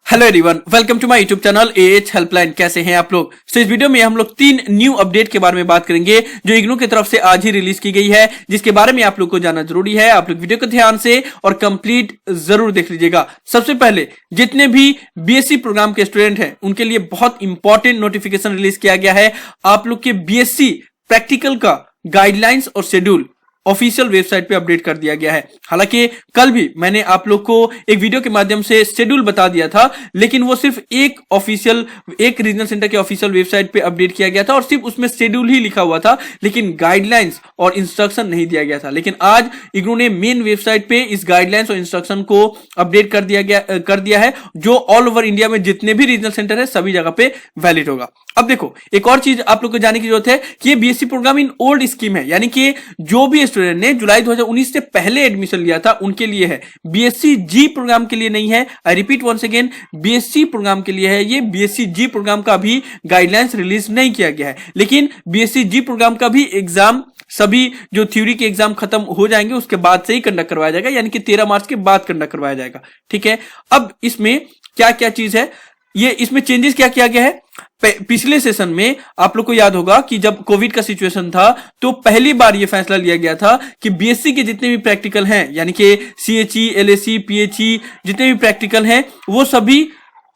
Hello everyone, welcome to my YouTube channel AH helpline. कैसे हैं आप लोग। तो इस वीडियो में हम लोग 3 न्यू अपडेट के बारे में बात करेंगे जो इग्नू की तरफ से आज ही रिलीज की गई है, जिसके बारे में आप लोग को जानना जरूरी है। आप लोग वीडियो को ध्यान से और कंप्लीट जरूर देख लीजिएगा। सबसे पहले जितने भी बीएससी प्रोग्राम के स्टूडेंट हैं उनके लिए बहुत इंपॉर्टेंट नोटिफिकेशन रिलीज किया गया है। आप लोग के बीएससी प्रैक्टिकल का गाइडलाइंस और शेड्यूल ऑफिशियल वेबसाइट पे अपडेट कर दिया गया है। हालांकि कल भी मैंने आप लोग को एक वीडियो के माध्यम से शेड्यूल बता दिया था, लेकिन वो सिर्फ एक रीजनल सेंटर के ऑफिशियल वेबसाइट पे अपडेट किया गया था और सिर्फ उसमें शेड्यूल ही लिखा हुआ था, लेकिन गाइडलाइंस और इंस्ट्रक्शन नहीं दिया गया था। लेकिन आज इग्नू ने मेन वेबसाइट पे इस गाइडलाइंस और इंस्ट्रक्शन को अपडेट कर दिया है, जो ऑल ओवर इंडिया में जितने भी रीजनल सेंटर है सभी जगह पे वैलिड होगा। अब देखो, एक और चीज आप लोग को जानने की जरूरत है कि ये BSc program in old scheme है, यानी कि जो भी स्टूडेंट ने जुलाई 2019 से पहले एडमिशन लिया था उनके लिए है। बीएससी जी प्रोग्राम के लिए नहीं है। I repeat once again, BSc program के लिए है ये। बीएससी जी प्रोग्राम का भी गाइडलाइंस रिलीज नहीं किया गया है, लेकिन बीएससी जी प्रोग्राम का भी एग्जाम सभी जो थ्योरी के एग्जाम खत्म हो जाएंगे उसके बाद से ही कंडक्ट करवाया जाएगा, यानी कि 13 मार्च के बाद कंडक्ट करवाया जाएगा। ठीक है, अब इसमें क्या क्या चीज है, ये इसमें चेंजेस क्या किया गया है। पिछले सेशन में आप लोग को याद होगा कि जब कोविड का सिचुएशन था तो पहली बार ये फैसला लिया गया था कि बीएससी के जितने भी प्रैक्टिकल हैं, यानी कि सीएचई, एलएसई, पीएचई जितने भी प्रैक्टिकल हैं वो सभी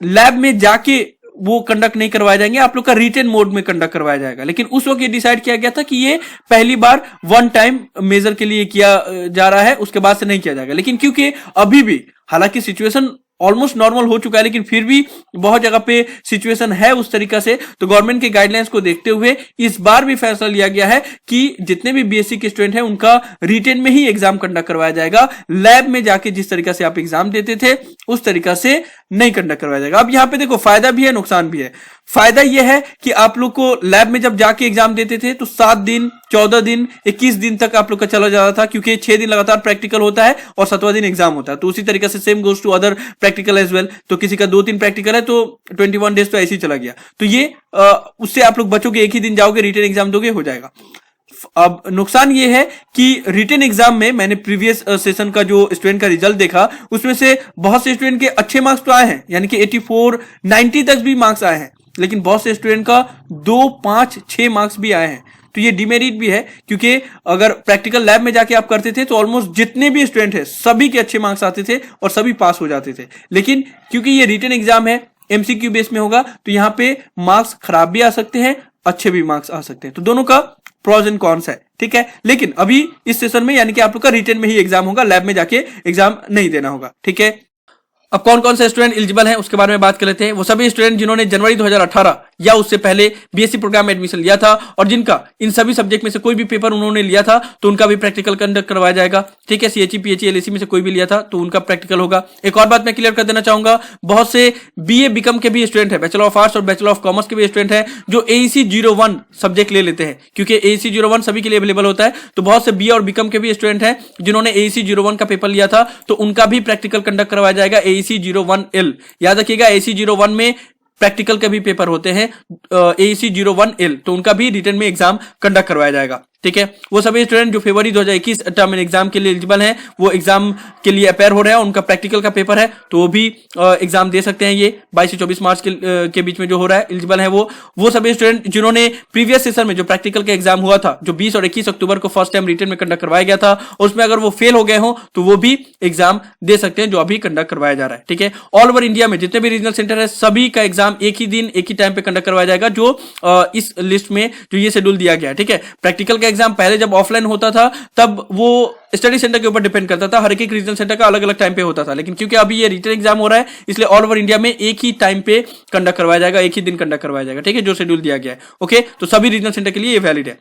लैब में जाके वो कंडक्ट नहीं करवाए जाएंगे, आप लोग का रिटेन मोड में कंडक्ट करवाया जाएगा। लेकिन उस वक्त ये डिसाइड किया गया था कि ये पहली बार वन टाइम मेजर के लिए किया जा रहा है, उसके बाद से नहीं किया जाएगा। लेकिन क्योंकि अभी भी हालांकि सिचुएशन ऑलमोस्ट नॉर्मल हो चुका है, लेकिन फिर भी बहुत जगह पे सिचुएशन है उस तरीका से, तो गवर्नमेंट के गाइडलाइंस को देखते हुए इस बार भी फैसला लिया गया है कि जितने भी बीएससी के स्टूडेंट हैं उनका रिटेन में ही एग्जाम कंडक्ट करवाया जाएगा। लैब में जाके जिस तरीका से आप एग्जाम देते थे उस तरीका से नहीं कंडक्ट करवाया जाएगा। अब यहाँ पे देखो, फायदा भी है नुकसान भी है। फायदा यह है कि आप लोग को लैब में जब जाके एग्जाम देते थे तो 7 दिन, 14 दिन, 21 दिन तक आप लोग का चला जाता था, क्योंकि 6 दिन लगातार प्रैक्टिकल होता है और 7वां दिन एग्जाम होता है। तो उसी तरीके से same goes to other practical as well. तो किसी का 2-3 प्रैक्टिकल है तो 21 डेज तो ऐसे ही चला गया। तो ये उससे आप लोग बचोगे, एक ही दिन जाओगे, रिटन एग्जाम दोगे, हो जाएगा। अब नुकसान ये है कि रिटन एग्जाम में मैंने प्रीवियस सेशन का जो स्टूडेंट का रिजल्ट देखा उसमें से बहुत से स्टूडेंट के अच्छे मार्क्स तो आए हैं, यानी कि 84, 90 तक भी मार्क्स आए हैं, लेकिन बहुत से स्टूडेंट का 2, 5, 6 मार्क्स भी आए हैं। तो ये डिमेरिट भी है, क्योंकि अगर प्रैक्टिकल लैब में जाके आप करते थे तो ऑलमोस्ट जितने भी स्टूडेंट हैं सभी के अच्छे मार्क्स आते थे और सभी पास हो जाते थे। लेकिन क्योंकि ये रिटन एग्जाम है, एमसीक्यू बेस में होगा, तो यहाँ पे मार्क्स खराब भी आ सकते हैं, अच्छे भी मार्क्स आ सकते हैं। तो दोनों का प्रोज एंड कॉन्स है। ठीक है, लेकिन अभी इस सेशन में यानी कि आप लोग का रिटन में ही एग्जाम होगा, लैब में जाके एग्जाम नहीं देना होगा। ठीक है, अब कौन कौन से स्टूडेंट एलिजिबल हैं उसके बारे में बात कर लेते हैं। वो सभी स्टूडेंट जिन्होंने जनवरी 2018 या उससे पहले बीएससी प्रोग्राम में एडमिशन लिया था और जिनका इन सभी सब्जेक्ट में से कोई भी पेपर उन्होंने लिया था तो उनका भी प्रैक्टिकल कंडक्ट करवाया जाएगा। ठीक है, सीएचई, पीएचई, एलएसई में से कोई भी लिया था तो उनका प्रैक्टिकल होगा। एक और बात मैं क्लियर कर देना चाहूंगा, बहुत से बीए बीकॉम के भी स्टूडेंट है, बैचलर ऑफ आर्ट्स और बैचलर ऑफ कॉमर्स के भी स्टूडेंट है जो एईसी 01 सब्जेक्ट ले लेते हैं, क्योंकि एईसी 01 सभी के लिए अवेलेबल होता है। तो बहुत से बीए और बीकॉम के भी स्टूडेंट है जिन्होंने एईसी 01 का पेपर लिया था तो उनका भी प्रैक्टिकल कंडक्ट करवाया जाएगा एईसी 01L। याद रखिएगा, एईसी 01 में प्रैक्टिकल के भी पेपर होते हैं, एईसी 01L, तो उनका भी रिटन में एग्जाम कंडक्ट करवाया जाएगा। ठीक है, वो सभी स्टूडेंट जो फरवरी 2021 टर्म एग्जाम के लिए एलिजिबल हैं वो एग्जाम के लिए अपेयर हो रहे हैं, उनका प्रैक्टिकल का पेपर है तो वो भी एग्जाम दे सकते हैं। ये 22 से 24 मार्च के बीच में जो हो रहा है, एलिजिबल है वो सभी स्टूडेंट जिन्होंने प्रीवियस सेशन में जो प्रैक्टिकल का एग्जाम हुआ था, जो 20 और 21 अक्टूबर को फर्स्ट टाइम रिटन में कंडक्ट करवाया गया था, उसमें अगर वो फेल हो गए हो तो वो भी एग्जाम दे सकते हैं, जो अभी कंडक्ट करवाया जा रहा है। ठीक है, ऑल ओवर इंडिया में जितने भी रीजनल सेंटर है सभी का एग्जाम एक ही दिन, एक ही टाइम पे कंडक्ट करवाया जाएगा, जो इस लिस्ट में जो ये शेड्यूल दिया गया है। ठीक है, प्रैक्टिकल का एग्जाम पहले जब ऑफलाइन होता था तब वो स्टडी सेंटर के ऊपर डिपेंड करता था, हर एक रीजनल सेंटर का अलग अलग टाइम पे होता था। लेकिन क्योंकि अभी ये रिटन एग्जाम हो रहा है इसलिए ऑल ओवर इंडिया में एक ही टाइम पे कंडक्ट करवाया जाएगा, एक ही दिन कंडक्ट करवाया जाएगा। ठीक है, जो शेड्यूल दिया गया है। ओके, तो सभी रीजनल सेंटर के लिए ये वैलिड है।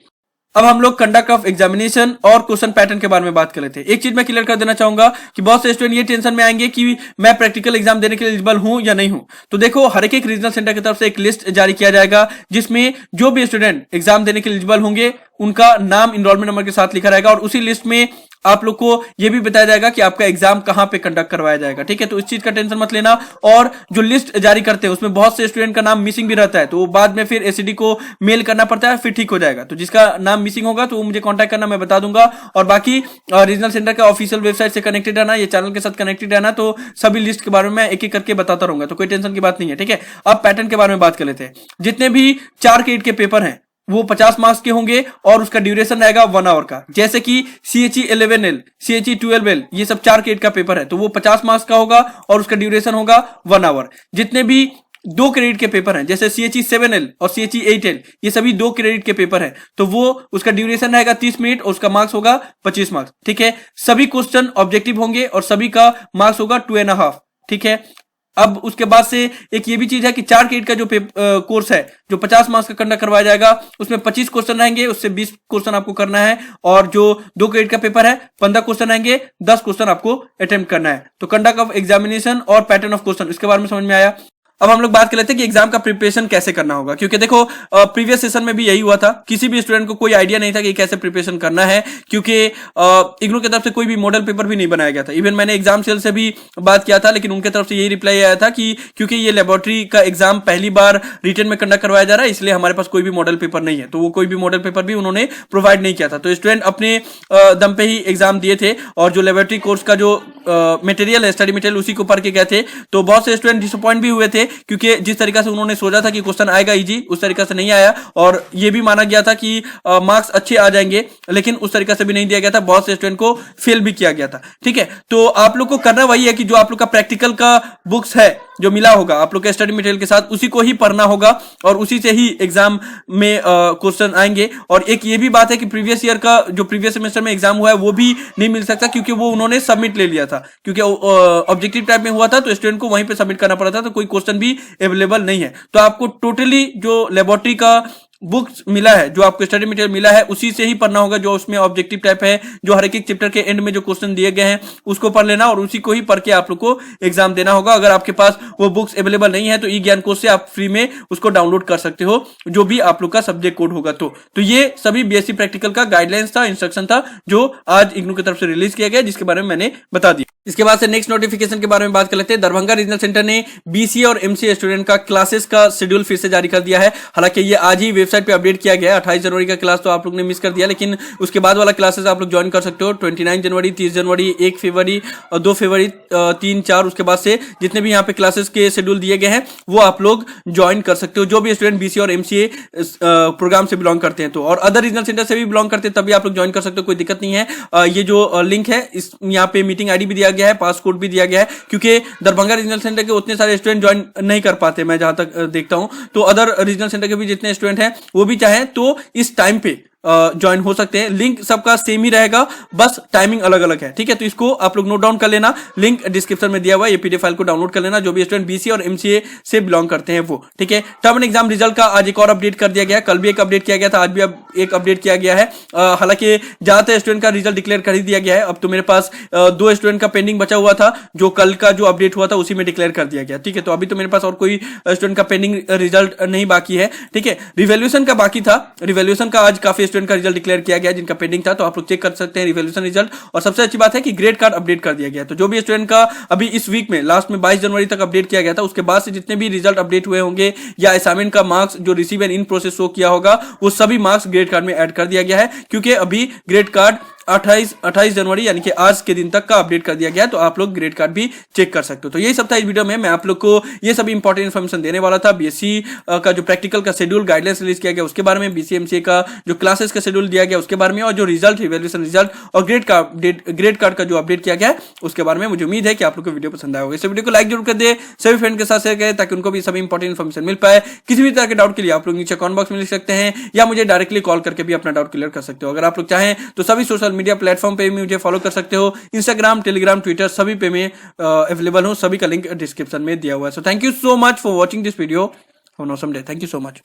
अब हम लोग कंडक्ट ऑफ एग्जामिनेशन और क्वेश्चन पैटर्न के बारे में बात कर लेते हैं। एक चीज मैं क्लियर कर देना चाहूंगा कि बहुत से स्टूडेंट ये टेंशन में आएंगे कि मैं प्रैक्टिकल एग्जाम देने के लिए एलिजिबल हूं या नहीं हूं। तो देखो, हर एक रीजनल सेंटर की तरफ से एक लिस्ट जारी किया जाएगा जिसमें जो भी स्टूडेंट एग्जाम देने के लिए एलिजिबल होंगे उनका नाम इनरोलमेंट नंबर के साथ लिखा रहेगा और उसी लिस्ट में आप लोग को यह भी बताया जाएगा कि आपका एग्जाम कहां पे कंडक्ट करवाया जाएगा। ठीक है, तो इस चीज का टेंशन मत लेना। और जो लिस्ट जारी करते हैं उसमें बहुत से स्टूडेंट का नाम मिसिंग भी रहता है, तो वो बाद में फिर एसईडी को मेल करना पड़ता है, फिर ठीक हो जाएगा। तो जिसका नाम मिसिंग होगा तो वो मुझे कांटेक्ट करना, मैं बता दूंगा। और बाकी रीजनल सेंटर का ऑफिशियल वेबसाइट से कनेक्टेड रहना, ये चैनल के साथ कनेक्टेड रहना, तो सभी लिस्ट के बारे में मैं एक एक करके बताता रहूंगा, तो कोई टेंशन की बात नहीं है। ठीक है, अब पैटर्न के बारे में बात कर लेते हैं। जितने भी 4 क्रेडिट के पेपर हैं वो 50 मार्क्स के होंगे और उसका ड्यूरेशन रहेगा 1 आवर का। जैसे कि CHE 11L, CHE 12L, ये सब 4 क्रेडिट का पेपर है, तो वो 50 मार्क्स का होगा और उसका ड्यूरेशन होगा 1 आवर। जितने भी 2 क्रेडिट के पेपर हैं, जैसे CHE 7L और CHE 8L, ये सभी 2 क्रेडिट के पेपर हैं, तो वो उसका ड्यूरेशन रहेगा 30 मिनट और उसका मार्क्स होगा 25 मार्क्स। ठीक है, सभी क्वेश्चन ऑब्जेक्टिव होंगे और सभी का मार्क्स होगा 2.5। ठीक है, अब उसके बाद से एक ये भी चीज है कि 4 क्रेडिट का जो कोर्स है जो 50 मार्क्स का कंडक्ट करवाया जाएगा, उसमें 25 क्वेश्चन रहेंगे, उससे 20 क्वेश्चन आपको करना है। और जो 2 क्रेडिट का पेपर है 15 क्वेश्चन रहेंगे, 10 क्वेश्चन आपको अटेम्प्ट करना है। तो कंडक्ट ऑफ एग्जामिनेशन और पैटर्न ऑफ क्वेश्चन, इसके बारे में समझ में आया। अब हम लोग बात कर लेते हैं कि एग्जाम का प्रिपरेशन कैसे करना होगा, क्योंकि देखो प्रीवियस सेशन में भी यही हुआ था, किसी भी स्टूडेंट को कोई आइडिया नहीं था कि कैसे प्रिपरेशन करना है, क्योंकि इग्नू की तरफ से कोई भी मॉडल पेपर भी नहीं बनाया गया था। इवन मैंने एग्जाम सेल से भी बात किया था, लेकिन उनके तरफ से यही रिप्लाई आया था कि क्योंकि ये लेबोरेटरी का एग्जाम पहली बार रिटन में कंडक्ट करवाया जा रहा है, इसलिए हमारे पास कोई भी मॉडल पेपर नहीं है। तो वो कोई भी मॉडल पेपर भी उन्होंने प्रोवाइड नहीं किया था, तो स्टूडेंट अपने दम पे ही एग्जाम दिए थे। और जो लेबोरेटरी कोर्स का जो मटेरियल है, स्टडी मटेरियल, उसी को पढ़ के गए थे। तो बहुत से स्टूडेंट डिसअपॉइंट भी हुए थे, क्योंकि जिस तरीका से उन्होंने सोचा था कि क्वेश्चन आएगा इजी, उस तरीका से नहीं आया। और ये भी माना गया था कि मार्क्स अच्छे आ जाएंगे, लेकिन उस तरीका से भी नहीं दिया गया था, बहुत से स्टूडेंट को फेल भी किया गया था। ठीक है, तो आप लोग को करना वही है कि जो आप लोग का प्रैक्टिकल का बुक्स है जो मिला होगा आप लोग के स्टडी मटेरियल के साथ, उसी को ही पढ़ना होगा और उसी से ही एग्जाम में क्वेश्चन आएंगे। और एक ये भी बात है कि प्रीवियस ईयर का जो प्रीवियस सेमेस्टर में एग्जाम हुआ है वो भी नहीं मिल सकता, क्योंकि वो उन्होंने सबमिट ले लिया था, क्योंकि ऑब्जेक्टिव टाइप में हुआ था, तो स्टूडेंट को वहीं पे सबमिट करना पड़ा था, तो कोई क्वेश्चन भी अवेलेबल नहीं है। तो आपको टोटली जो लेबोरेटरी का बुक्स मिला है, जो आपको स्टडी मटेरियल मिला है, उसी से ही पढ़ना होगा, जो उसमें ऑब्जेक्टिव टाइप है, जो हर एक चैप्टर के एंड में जो क्वेश्चन दिए गए हैं उसको पढ़ लेना और उसी को ही पढ़ के आप लोग को एग्जाम देना होगा। अगर आपके पास वो बुक्स अवेलेबल नहीं है तो ई ज्ञान कोश से आप फ्री में उसको डाउनलोड कर सकते हो, जो भी आप लोग का सब्जेक्ट कोड होगा। तो ये सभी बीएससी प्रैक्टिकल का गाइडलाइंस था, इंस्ट्रक्शन था, जो आज इग्नू की तरफ से रिलीज किया गया, जिसके बारे में मैंने बता दिया। इसके बाद से नेक्स्ट नोटिफिकेशन के बारे में बात कर लेते हैं। दरभंगा रीजनल सेंटर ने बीसीए और एमसीए स्टूडेंट का क्लासेस का शेड्यूल फिर से जारी कर दिया है। हालांकि ये आज ही वेबसाइट पे अपडेट किया गया है। 28 जनवरी का क्लास तो आप लोग ने मिस कर दिया, लेकिन उसके बाद वाला क्लासेस आप लोग ज्वाइन कर सकते हो। 29 जनवरी, 30 जनवरी, 1 फरवरी और 2 फरवरी, 3, 4, उसके बाद से जितने भी यहाँ पे क्लासेस के शेड्यूल दिए गए हैं वो आप लोग ज्वाइन कर सकते हो, जो भी स्टूडेंट बीसीए और एमसीए प्रोग्राम से बिलोंग करते हैं। तो और अदर रीजनल सेंटर से भी बिलोंग करते हैं तभी आप लोग ज्वाइन कर सकते हो, कोई दिक्कत नहीं है। ये जो लिंक है, इस यहाँ पे मीटिंग आईडी भी दिया गया है, पास कोड भी दिया गया है, क्योंकि दरभंगा रीजनल सेंटर के उतने सारे स्टूडेंट ज्वाइन नहीं कर पाते, मैं जहां तक देखता हूं। तो अदर रीजनल सेंटर के भी जितने स्टूडेंट हैं वो भी चाहें तो इस टाइम पे ज्वाइन हो सकते हैं। लिंक सबका सेम ही रहेगा, बस टाइमिंग अलग अलग है। ठीक है, तो इसको आप लोग नोट डाउन कर लेना, लिंक डिस्क्रिप्शन में दिया हुआ है, ये पीडीएफ फाइल को डाउनलोड कर लेना, जो भी स्टूडेंट बीसीए और एमसीए से बिलोंग करते हैं वो। ठीक है, टर्म एंड एग्जाम रिजल्ट का आज एक और अपडेट कर दिया गया है। कल भी एक अपडेट किया गया था, आज भी अब एक अपडेट किया गया है। हालांकि ज्यादातर स्टूडेंट का रिजल्ट डिक्लेयर कर ही दिया गया है। अब तो मेरे पास 2 स्टूडेंट का पेंडिंग बचा हुआ था, जो कल का जो अपडेट हुआ था उसी में डिक्लेयर कर दिया गया। ठीक है, तो अभी तो मेरे पास और कोई स्टूडेंट का पेंडिंग रिजल्ट नहीं बाकी है। ठीक है, रिवैल्यूएशन का बाकी था, रिवैल्यूएशन का आज काफी स्टूडेंट का रिजल्ट डिक्लेयर किया गया जिनका पेंडिंग था, तो आप लोग चेक कर सकते हैं रिवैल्यूएशन रिजल्ट। और सबसे अच्छी बात है कि ग्रेड कार्ड अपडेट कर दिया गया। तो जो भी स्टूडेंट का अभी इस वीक में लास्ट में 22 जनवरी तक अपडेट किया गया था, उसके बाद से जितने भी रिजल्ट अपडेट हुए होंगे या असाइनमेंट का मार्क्स जो receive and in process show किया होगा, वो सभी मार्क्स ग्रेड कार्ड में ऐड कर दिया गया है, क्योंकि अभी ग्रेड कार्ड 28 जनवरी यानी कि आज के दिन तक का अपडेट कर दिया गया। तो आप लोग ग्रेड कार्ड भी चेक कर सकते हो। तो यही सब था इस वीडियो में, मैं आप लोग को ये सभी इंपॉर्टेंट इन्फॉर्मेशन देने वाला था। बीएससी का जो प्रैक्टिकल का शेड्यूल गाइडलाइंस रिलीज किया गया उसके बारे में, बीसीए एमसीए का जो क्लासेस का शेड्यूल दिया गया उसके बारे में, और जो रिजल्ट, रिवैल्यूएशन रिजल्ट और ग्रेड कार्ड का जो अपडेट किया गया है उसके बारे में। मुझे उम्मीद है कि आप लोग को वीडियो पसंद आया होगा। इस वीडियो को लाइक जरूर कर दे, सभी फ्रेंड के साथ शेयर करें ताकि उनको भी सभी इंपॉर्टेंट इन्फॉर्मेशन मिल पाए। किसी भी तरह के डाउट के लिए आप लोग नीचे कमेंट बॉक्स में लिख सकते हैं या मुझे डायरेक्टली कॉल करके भी अपना डाउट क्लियर कर सकते हो। अगर आप लोग चाहें तो सभी सोशल मीडिया प्लेटफॉर्म पे मुझे फॉलो कर सकते हो, इंस्टाग्राम, टेलीग्राम, ट्विटर सभी पे मैं अवेलेबल हूं, सभी का लिंक डिस्क्रिप्शन में दिया हुआ है। So thank you so much for watching this video. Have an awesome day. Thank you so much.